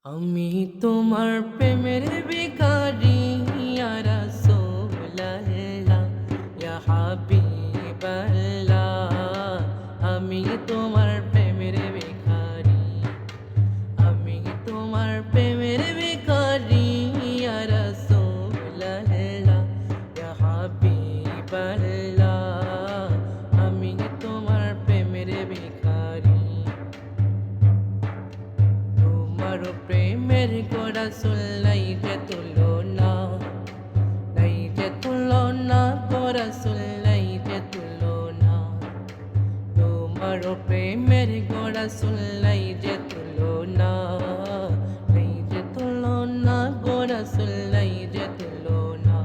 আমি তোমার প্রেমের ভিখারি ইয়া রাসূলুল্লাহ ইয়া হাবিবাল্লাহ। আমি তোমার প্রেমের ভিখারি, আমি তোমার প্রেমের ভিখারি ইয়া রাসূলুল্লাহ ইয়া হাবিবাল্লাহ। আমি তোমার প্রেমের ভিখারি, তোমার প্রেমের গোরা সুল্লাই যে তুলনা, নাই যে তুলনা গোরা সুল্লাই যে তুলনা। তোমার প্রেমের গোরা সুল্লাই যে তুলনা, নাই যে তুলনা গোরা সুল্লাই যে তুলনা।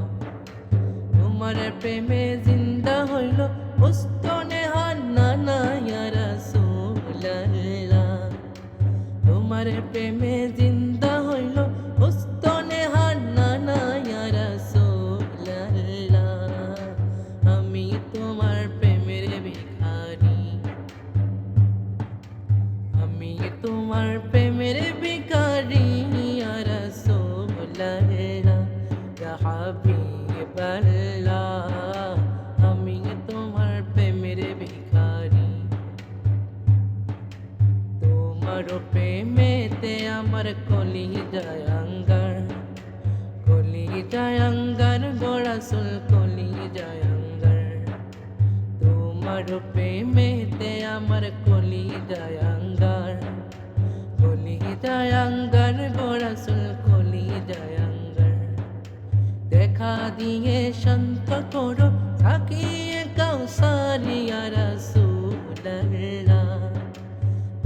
তোমার প্রেমে জিন্দা হইল উস্তনে হান্নানা ইয়া রাসূলুল্লাহ। তোমার প্রেমে জিন্দা হইল উস্তনে হান্নানা ইয়া রাসূলুল্লাহ। আমি তোমার প্রেমের ভিখারি, আমি তোমার প্রেমের ভিখারি ইয়া রাসূলুল্লাহ ইয়া হাবিবাল্লাহ। আমি তোমার প্রেমের ভিখারি, তোমার প্রেমেতে আমার কলিজায় আঙ্গার, কলিজায় আঙ্গার গো রাসূল কলিজায় আঙ্গার। তোমার প্রেমেতে আমার কলিজায় আঙ্গার, কলিজায় আঙ্গার গো রাসূল কলিজায় আঙ্গার। দেখা দিয়ে শান্ত করো থাকিয়ে কাউসার ইয়া রাসূলুল্লাহ।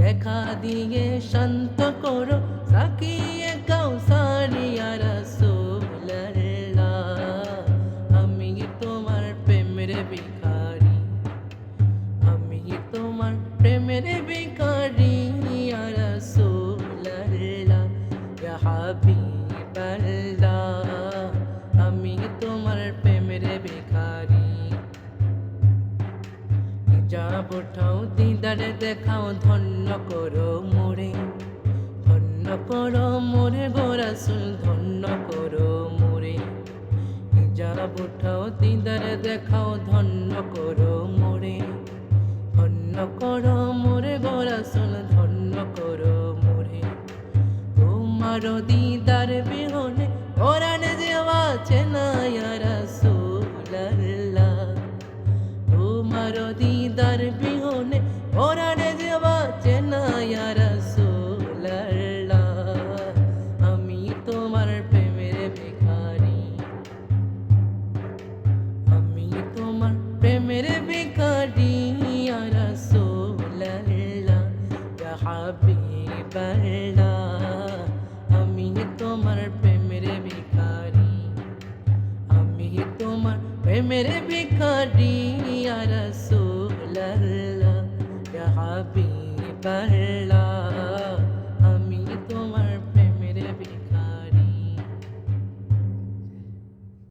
দেখা দিয়ে শান্ত করো সাকিয়ে কাউসার ইয়া রাসূলুল্লাহ। আমি তোমার প্রেমের ভিখারি, আমি তোমার প্রেমের ভিখারি ইয়া রাসূলুল্লাহ ইয়া হাবিবাল্লাহ। আমি তোমার প্রেমের ভিখারি, হিজাব উঠাও দিদার দেখাও ধন্য করো মোরে, ধন্য করো মোরে গো রাসূল ধন্য করো মোরে। হিজাব উঠাও দিদার দেখাও ধন্য করো মোরে, ধন্য করো মোরে গো রাসূল ধন্য করো মোরে। তোমার দিদার বিহনে কোরআন যে আছে না ইয়া রাসূলুল্লাহ। তোমার দিদার বিহনে কোরআনে যে বাঁচে না ইয়া রাসূলুল্লাহ। আমি তোমার প্রেমের ভিখারি, আমি তোমার প্রেমের ভিখারি ইয়া রাসূলুল্লাহ ইয়া হাবিবাল্লাহ। আমি তোমার প্রেমের ভিখারি, আমি তোমার প্রেমের ভিখারি ইয়া রাসূলুল্লাহ ইয়া হাবিবাল্লাহ।